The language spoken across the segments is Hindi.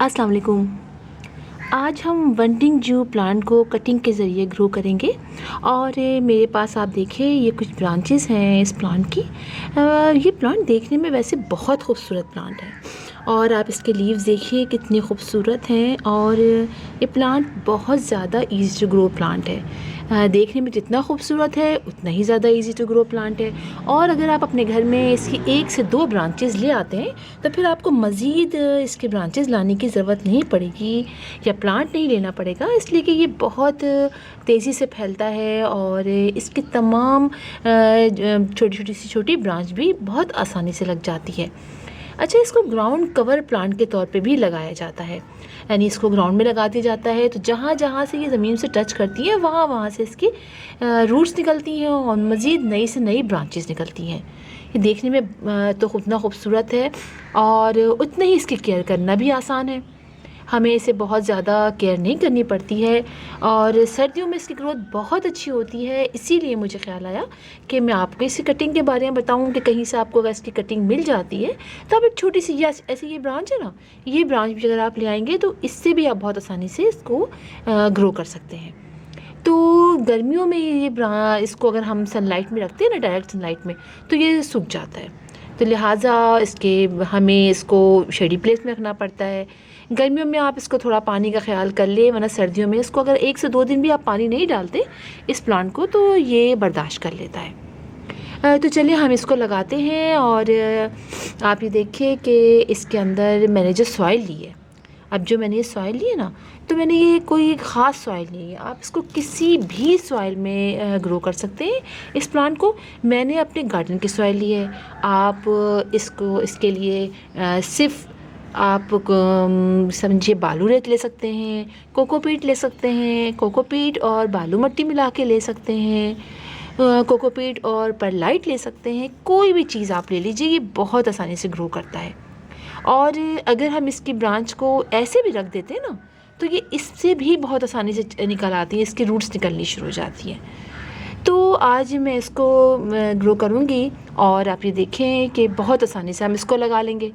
अस्सलाम वालेकुम। आज हम वनडिंग जू प्लांट को कटिंग के ज़रिए ग्रो करेंगे और मेरे पास आप देखिए ये कुछ ब्रांचेस हैं इस प्लांट की। ये प्लांट देखने में वैसे बहुत खूबसूरत प्लांट है और आप इसके लीव्स देखिए कितने खूबसूरत हैं और ये प्लांट बहुत ज़्यादा इजी टू ग्रो प्लांट है। देखने में जितना खूबसूरत है उतना ही ज़्यादा इजी टू ग्रो प्लांट है और अगर आप अपने घर में इसकी 1 से 2 ब्रांचेस ले आते हैं तो फिर आपको मज़ीद इसके ब्रांचेस लाने की ज़रूरत नहीं पड़ेगी या प्लांट नहीं लेना पड़ेगा, इसलिए कि ये बहुत तेज़ी से फैलता है और इसकी तमाम छोटी ब्रांच भी बहुत आसानी से लग जाती है। अच्छा, इसको ग्राउंड कवर प्लांट के तौर पे भी लगाया जाता है, यानी इसको ग्राउंड में लगा दिया जाता है तो जहाँ जहाँ से ये ज़मीन से टच करती है वहाँ वहाँ से इसकी रूट्स निकलती हैं और मज़ीद नई से नई ब्रांचेस निकलती हैं। ये देखने में तो उतना खूबसूरत है और उतना ही इसकी केयर करना भी आसान है। हमें इसे बहुत ज़्यादा केयर नहीं करनी पड़ती है और सर्दियों में इसकी ग्रोथ बहुत अच्छी होती है। इसीलिए मुझे ख्याल आया कि मैं आपको इसकी कटिंग के बारे में बताऊं कि कहीं से आपको अगर इसकी कटिंग मिल जाती है तो आप एक छोटी सी ऐसी ये ब्रांच है ना, ये ब्रांच भी अगर आप ले आएंगे तो इससे भी आप बहुत आसानी से इसको ग्रो कर सकते हैं। तो गर्मियों में इसको अगर हम सनलाइट में रखते हैं ना, डायरेक्ट सनलाइट में, तो ये सूख जाता है, तो लिहाजा हमें इसको शेडी प्लेस में रखना पड़ता है। गर्मियों में आप इसको थोड़ा पानी का ख्याल कर ले, वरना सर्दियों में इसको अगर 1 से 2 दिन भी आप पानी नहीं डालते इस प्लांट को तो ये बर्दाश्त कर लेता है। तो चलिए हम इसको लगाते हैं और आप ये देखिए कि इसके अंदर मैंने जो सॉइल ली है, अब जो मैंने ये सॉइल ली है ना, तो मैंने ये कोई ख़ास सॉइल नहीं है, आप इसको किसी भी सॉइल में ग्रो कर सकते हैं इस प्लांट को। मैंने अपने गार्डन की सॉइल ली है। आप इसके लिए सिर्फ आप समझिए बालू रेत ले सकते हैं, कोकोपीट ले सकते हैं, कोकोपीट और बालू मट्टी मिला के ले सकते हैं, कोकोपीट और परलाइट ले सकते हैं, कोई भी चीज़ आप ले लीजिए, ये बहुत आसानी से ग्रो करता है। और अगर हम इसकी ब्रांच को ऐसे भी रख देते हैं ना तो ये इससे भी बहुत आसानी से निकल आती है, इसकी रूट्स निकलनी शुरू हो जाती हैं। तो आज मैं इसको ग्रो करूँगी और आप ये देखें कि बहुत आसानी से हम इसको लगा लेंगे।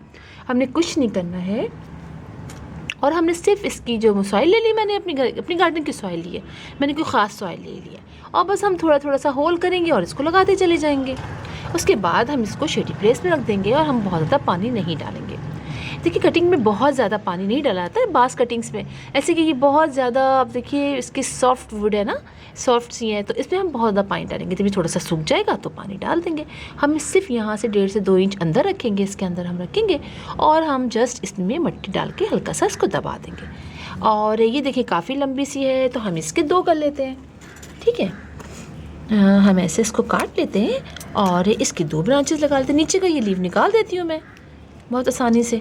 हमने कुछ नहीं करना है और हमने सिर्फ इसकी जो सॉइल ले ली, मैंने अपनी गार्डन की सॉइल ली है, मैंने कोई ख़ास सॉइल ले ली है और बस हम थोड़ा थोड़ा सा होल करेंगे और इसको लगाते चले जाएंगे। उसके बाद हम इसको शेडी प्लेस में रख देंगे और हम बहुत ज़्यादा पानी नहीं डालेंगे। देखिए, कटिंग में बहुत ज़्यादा पानी नहीं डाला जाता है बास कटिंग्स में, ऐसे कि ये बहुत ज़्यादा, आप देखिए इसकी सॉफ्ट वुड है ना, सॉफ्ट सी है, तो इसमें हम बहुत ज़्यादा पानी डालेंगे, तभी थोड़ा सा सूख जाएगा तो पानी डाल देंगे। हम सिर्फ यहाँ से 1.5 से 2 इंच अंदर रखेंगे, इसके अंदर हम रखेंगे और हम जस्ट इसमें मिट्टी डाल के हल्का सा इसको दबा देंगे। और ये देखिए काफ़ी लंबी सी है तो हम इसके 2 कर लेते हैं, ठीक है। हम ऐसे इसको काट लेते हैं और इसकी 2 ब्रांचेस लगा लेते हैं। नीचे का ये लीव निकाल देती हूँ मैं, बहुत आसानी से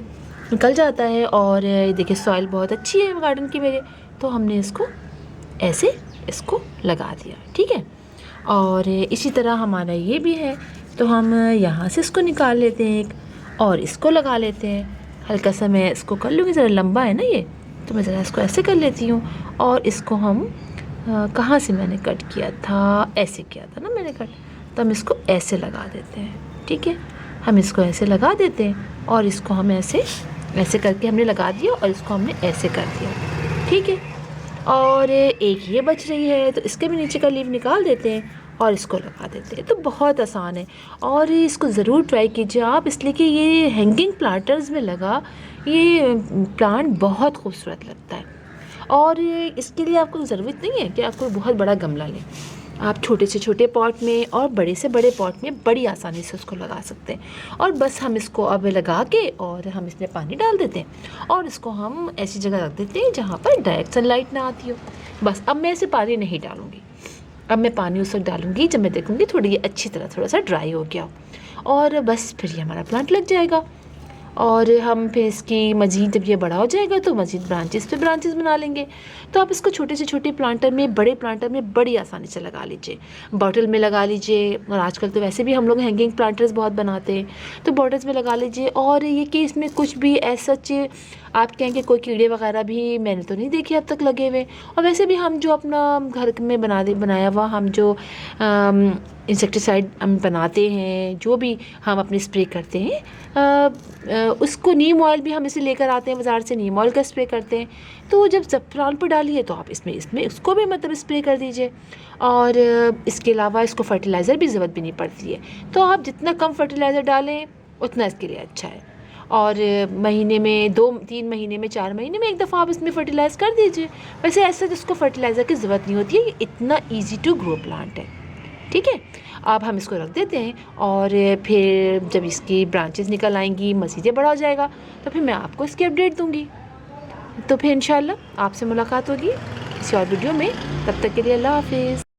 निकल जाता है। और देखिए सॉइल बहुत अच्छी है गार्डन की मेरे, तो हमने इसको ऐसे इसको लगा दिया, ठीक है। और इसी तरह हमारा ये भी है, तो हम यहाँ से इसको निकाल लेते हैं एक और इसको लगा लेते हैं। हल्का सा मैं इसको कर लूँगी, ज़रा लंबा है ना ये, तो मैं ज़रा इसको ऐसे कर लेती हूँ और इसको हम कहाँ से मैंने कट किया था, ऐसे किया था ना मैंने कट, तो हम इसको ऐसे लगा देते हैं, ठीक है। हम इसको ऐसे लगा देते हैं और इसको हम ऐसे करके हमने लगा दिया और इसको हमने ऐसे कर दिया, ठीक है। और एक ये बच रही है तो इसके भी नीचे का लीव निकाल देते हैं और इसको लगा देते हैं। तो बहुत आसान है और इसको ज़रूर ट्राई कीजिए आप, इसलिए कि ये हैंगिंग प्लांटर्स में लगा ये प्लांट बहुत खूबसूरत लगता है। और इसके लिए आपको ज़रूरत नहीं है कि आपको बहुत बड़ा गमला लें, आप छोटे से छोटे पॉट में और बड़े से बड़े पॉट में बड़ी आसानी से उसको लगा सकते हैं। और बस हम इसको अब लगा के और हम इसमें पानी डाल देते हैं और इसको हम ऐसी जगह रख देते हैं जहाँ पर डायरेक्ट सनलाइट ना आती हो। बस अब मैं इसे पानी नहीं डालूँगी, अब मैं पानी उस वक्त डालूँगी जब मैं देखूँगी थोड़ी ये अच्छी तरह थोड़ा सा ड्राई हो गया हो, और बस फिर ये हमारा प्लांट लग जाएगा। और हम फिर इसकी मज़ीद जब ये बड़ा हो जाएगा तो मज़ीद ब्रांचेस पे ब्रांचेस बना लेंगे। तो आप इसको छोटे से छोटे प्लांटर में, बड़े प्लांटर में बड़ी आसानी से लगा लीजिए, बॉटल में लगा लीजिए, और आजकल तो वैसे भी हम लोग हैंगिंग प्लांटर्स बहुत बनाते हैं, तो बॉटल्स में लगा लीजिए। और ये कि इसमें कुछ भी ऐसा आप कहेंगे कोई कीड़े वगैरह भी मैंने तो नहीं देखे अब तक लगे हुए। और वैसे भी हम जो अपना घर में बनाया हुआ हम जो इंसेक्टिसाइड हम बनाते हैं, जो भी हम अपने स्प्रे करते हैं, उसको नीम ऑयल भी हम इसे लेकर आते हैं बाज़ार से, नीम ऑयल का स्प्रे करते हैं। तो जब ज़फ़रान पर डालिए तो आप इसमें उसको भी मतलब स्प्रे कर दीजिए। और इसके अलावा इसको फर्टिलाइज़र भी ज़रूरत भी नहीं पड़ती है। तो आप जितना कम फर्टिलाइज़र डालें उतना इसके लिए अच्छा है। और महीने में 2-3 महीने में 4 महीने में एक दफ़ा आप इसमें फर्टिलाइज़ कर दीजिए। वैसे ऐसा जिसको फर्टिलाइज़र की ज़रूरत नहीं होती है, ये इतना ईजी टू ग्रो प्लांट है। ठीक है, अब हम इसको रख देते हैं और फिर जब इसकी ब्रांचेस निकल आएंगी, मज़ीद बड़ा हो जाएगा, तो फिर मैं आपको इसकी अपडेट दूँगी। तो फिर इंशाल्लाह आपसे मुलाकात होगी किसी और वीडियो में। तब तक के लिए अल्लाह हाफ़िज़।